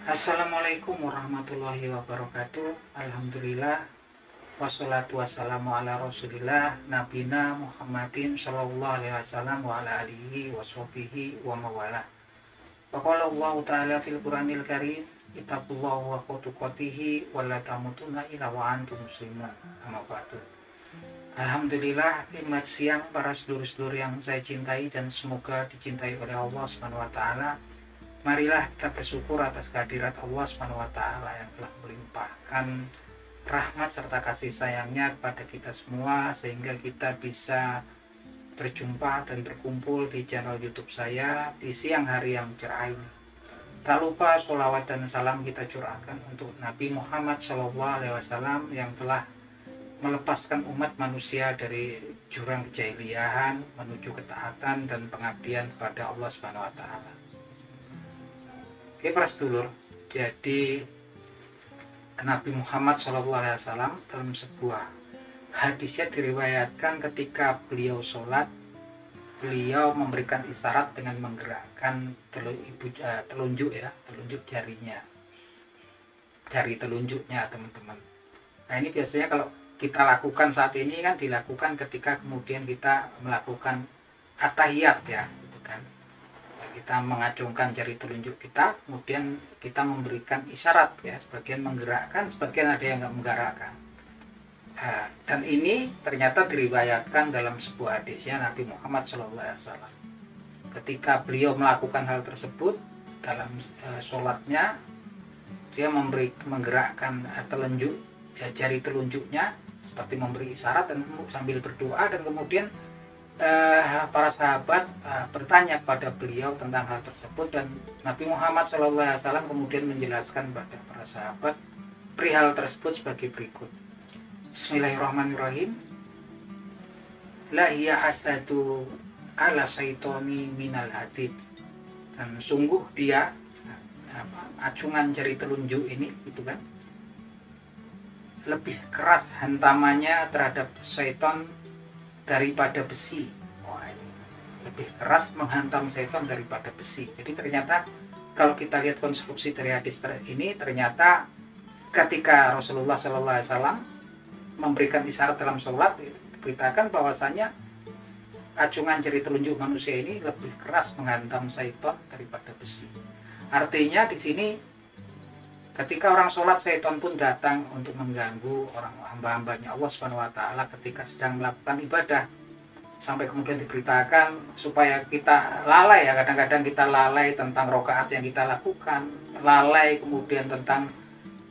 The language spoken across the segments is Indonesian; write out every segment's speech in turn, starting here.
Assalamualaikum warahmatullahi wabarakatuh. Alhamdulillah wassalatu wassalamu ala rasulillah nabina Muhammadin sallallahu alaihi wasallam wa ala alihi wa sahbihi wa mawala. Wa qala Allah ta'ala fil Qur'anil Karim, ittaqullaha wa tuqatihi wa la tamutunna illa wa antum muslimun. Amma ba'du. Alhamdulillah, nikmat siang para sedulur-sedulur yang saya cintai dan semoga dicintai oleh Allah Subhanahu wa taala. Marilah kita bersyukur atas kehadirat Allah Subhanahu wa taala yang telah melimpahkan rahmat serta kasih sayangnya kepada kita semua sehingga kita bisa berjumpa dan berkumpul di channel YouTube saya di siang hari yang cerah ini. Tak lupa sholawat dan salam kita curahkan untuk Nabi Muhammad SAW yang telah melepaskan umat manusia dari jurang kejahiliahan menuju ketaatan dan pengabdian kepada Allah Subhanahu wa taala. Oke para sedulur, jadi Nabi Muhammad SAW dalam sebuah hadisnya diriwayatkan ketika beliau sholat, beliau memberikan isyarat dengan menggerakkan telunjuk jarinya, jari telunjuknya teman-teman. Nah ini biasanya kalau kita lakukan saat ini kan dilakukan ketika kemudian kita melakukan at-tahiyat ya, gitu kan. Kita mengacungkan jari telunjuk kita, kemudian kita memberikan isyarat ya, sebagian menggerakkan, sebagian ada yang nggak menggerakkan. Dan ini ternyata diriwayatkan dalam sebuah hadisnya Nabi Muhammad SAW. Ketika beliau melakukan hal tersebut dalam sholatnya, dia menggerakkan telunjuk ya, jari telunjuknya seperti memberi isyarat dan sambil berdoa, dan kemudian para sahabat bertanya kepada beliau tentang hal tersebut, dan Nabi Muhammad SAW kemudian menjelaskan kepada para sahabat perihal tersebut sebagai berikut. Bismillahirrahmanirrahim. La hiya asadu ala syaitoni minal hadid. Dan sungguh dia acungan jari telunjuk ini gitu kan, lebih keras hantamannya terhadap syaitan daripada besi. Wah, ini lebih keras menghantam setan daripada besi. Jadi ternyata kalau kita lihat konstruksi dari hadis ini, ternyata ketika Rasulullah SAW memberikan isyarat dalam sholat, diberitakan bahwasanya acungan jari telunjuk manusia ini lebih keras menghantam setan daripada besi. Artinya di sini ketika orang sholat, setan pun datang untuk mengganggu orang hamba-hambanya Allah Subhanahu wa taala ketika sedang melakukan ibadah. Sampai kemudian diberitakan supaya kita lalai ya, kadang-kadang kita lalai tentang rokaat yang kita lakukan, lalai kemudian tentang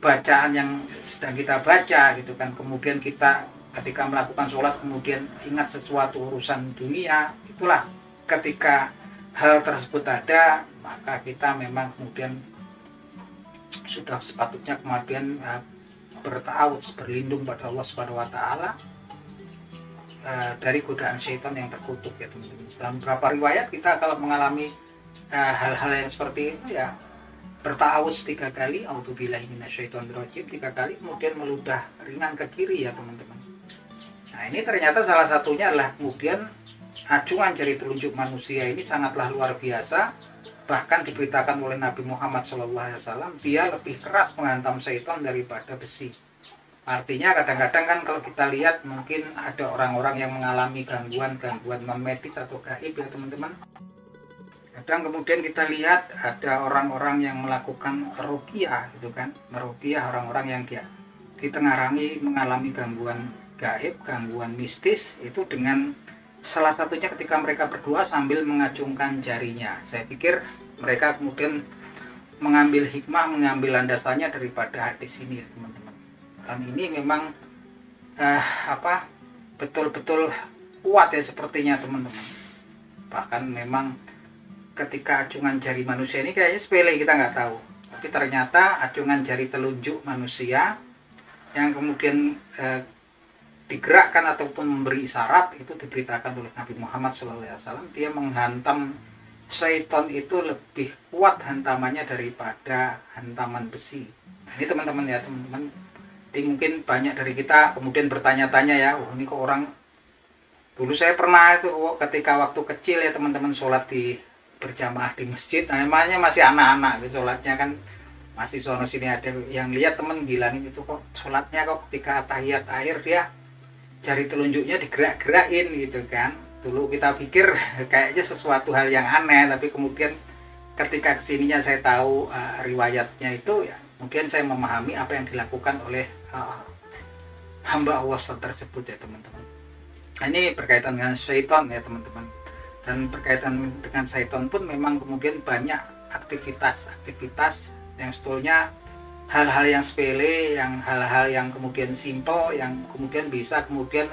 bacaan yang sedang kita baca gitu kan. Kemudian kita ketika melakukan sholat kemudian ingat sesuatu urusan dunia. Itulah ketika hal tersebut ada, maka kita memang kemudian sudah sepatutnya kemudian berta'awudz, berlindung pada Allah Subhanahu wa taala dari godaan syaitan yang terkutuk ya teman-teman. Dalam beberapa riwayat kita kalau mengalami hal-hal yang seperti itu ya berta'awudz 3 kali, a'udzubillahi minasyaitonirrajim 3 kali, kemudian meludah ringan ke kiri ya teman-teman. Nah ini ternyata salah satunya adalah kemudian acungan jari telunjuk manusia ini sangatlah luar biasa. Bahkan diberitakan oleh Nabi Muhammad SAW, dia lebih keras menghantam syaitan daripada besi. Artinya kadang-kadang kan kalau kita lihat mungkin ada orang-orang yang mengalami gangguan non-medis atau gaib ya teman-teman. Kadang kemudian kita lihat ada orang-orang yang melakukan ruqyah gitu kan, meruqyah orang-orang yang dia ditengarangi mengalami gangguan gaib, gangguan mistis, itu dengan salah satunya ketika mereka berdoa sambil mengacungkan jarinya. Saya pikir mereka kemudian mengambil hikmah, mengambil landasannya daripada hadis ini ya teman-teman. Dan ini memang betul-betul kuat ya sepertinya teman-teman. Bahkan memang ketika acungan jari manusia ini kayaknya sepele, kita nggak tahu. Tapi ternyata acungan jari telunjuk manusia yang kemudian digerakkan ataupun memberi isyarat itu diberitakan oleh Nabi Muhammad SAW, dia menghantam syaitan itu lebih kuat hantamannya daripada hantaman besi. Nah, ini teman-teman ya teman-teman. Jadi mungkin banyak dari kita kemudian bertanya-tanya ya, ini kok orang, dulu saya pernah itu ketika waktu kecil ya teman-teman sholat di berjamaah di masjid. Nah, namanya masih anak-anak gitu, sholatnya kan masih sono sini ada yang lihat temen bilangin itu kok sholatnya kok ketika tahiyat akhir dia jari telunjuknya digerak-gerakin gitu kan. Dulu kita pikir kayaknya sesuatu hal yang aneh, tapi kemudian ketika kesininya saya tahu riwayatnya itu, ya kemudian saya memahami apa yang dilakukan oleh hamba Allah tersebut ya teman-teman. Ini berkaitan dengan syaitan ya teman-teman. Dan berkaitan dengan syaitan pun memang kemudian banyak aktivitas yang sebetulnya hal-hal yang sepele, yang hal-hal yang kemudian simpel, yang kemudian bisa kemudian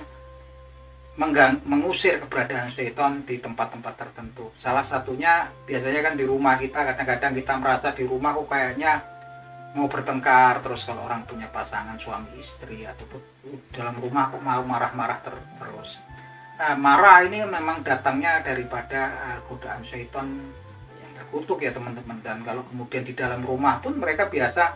mengusir keberadaan syaitan di tempat-tempat tertentu. Salah satunya biasanya kan di rumah kita, kadang-kadang kita merasa di rumah kok kayaknya mau bertengkar terus kalau orang punya pasangan suami istri, ataupun dalam rumah kok mau marah-marah terus. Marah ini memang datangnya daripada godaan syaitan yang terkutuk ya teman-teman. Dan kalau kemudian di dalam rumah pun mereka biasa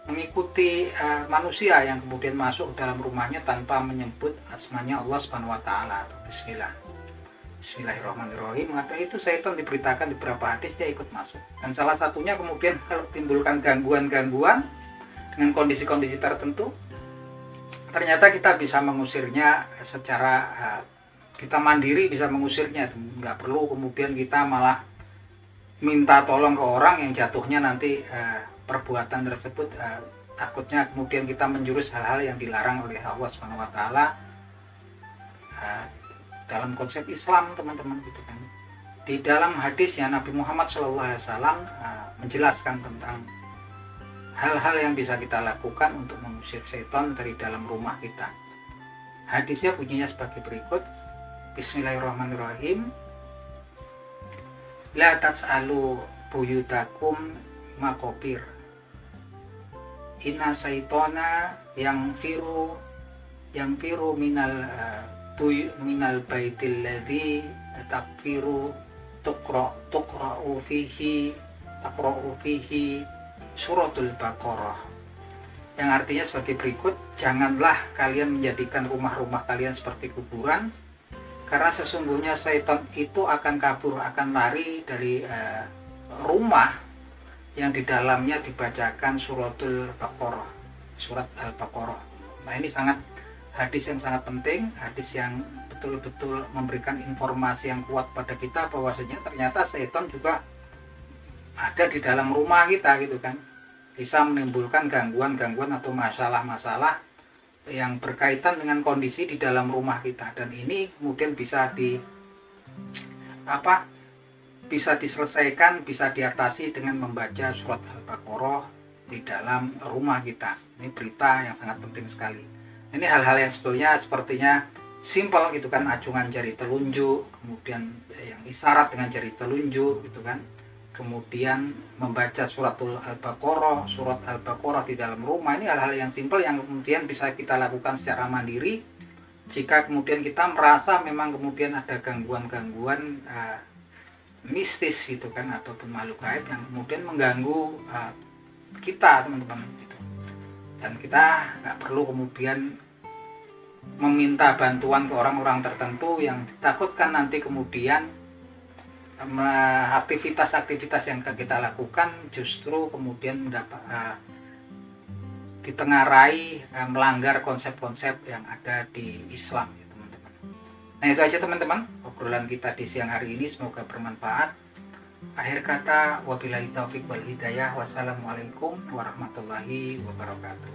mengikuti manusia yang kemudian masuk ke dalam rumahnya tanpa menyebut asmanya Allah Subhanahu wa taala atau Bismillahirrahmanirrahim. Maka itu syaitan diberitakan di beberapa hadis dia ikut masuk. Dan salah satunya kemudian kalau timbulkan gangguan-gangguan dengan kondisi-kondisi tertentu, ternyata kita bisa mengusirnya secara kita mandiri, bisa mengusirnya. Nggak perlu kemudian kita malah minta tolong ke orang yang jatuhnya nanti perbuatan tersebut takutnya kemudian kita menjurus hal-hal yang dilarang oleh Allah Subhanahu wa taala dalam konsep Islam teman-teman gitu kan. Di dalam hadisnya Nabi Muhammad SAW menjelaskan tentang hal-hal yang bisa kita lakukan untuk mengusir setan dari dalam rumah kita. Hadisnya bunyinya sebagai berikut. Bismillahirrahmanirrahim. La tas'alu buyutakum maqabir. Inna syaitona yang firu minal baitil ladzi takfiru tuqra'u fihi suratul Baqarah, yang artinya sebagai berikut: janganlah kalian menjadikan rumah-rumah kalian seperti kuburan, karena sesungguhnya syaitan itu akan kabur, akan lari dari rumah yang di dalamnya dibacakan suratul Baqarah, surat Al-Baqarah. Nah, ini hadis yang sangat penting, hadis yang betul-betul memberikan informasi yang kuat pada kita bahwasanya ternyata setan juga ada di dalam rumah kita gitu kan. Bisa menimbulkan gangguan-gangguan atau masalah-masalah yang berkaitan dengan kondisi di dalam rumah kita, dan ini kemudian bisa diselesaikan, bisa diatasi dengan membaca surat Al-Baqarah di dalam rumah kita. Ini berita yang sangat penting sekali. Ini hal-hal yang sebetulnya sepertinya simpel gitu kan, acungan jari telunjuk, kemudian yang isyarat dengan jari telunjuk gitu kan, kemudian membaca surat Al-Baqarah di dalam rumah. Ini hal-hal yang simpel yang kemudian bisa kita lakukan secara mandiri jika kemudian kita merasa memang kemudian ada gangguan-gangguan mistis gitu kan, ataupun makhluk gaib yang kemudian mengganggu kita teman-teman gitu. Dan kita nggak perlu kemudian meminta bantuan ke orang-orang tertentu yang ditakutkan nanti kemudian aktivitas-aktivitas yang kita lakukan justru kemudian ditengarai melanggar konsep-konsep yang ada di Islam ya teman-teman. Nah, itu aja teman-teman obrolan kita di siang hari ini, semoga bermanfaat. Akhir kata, wabillahi taufik wal hidayah. Wassalamualaikum warahmatullahi wabarakatuh.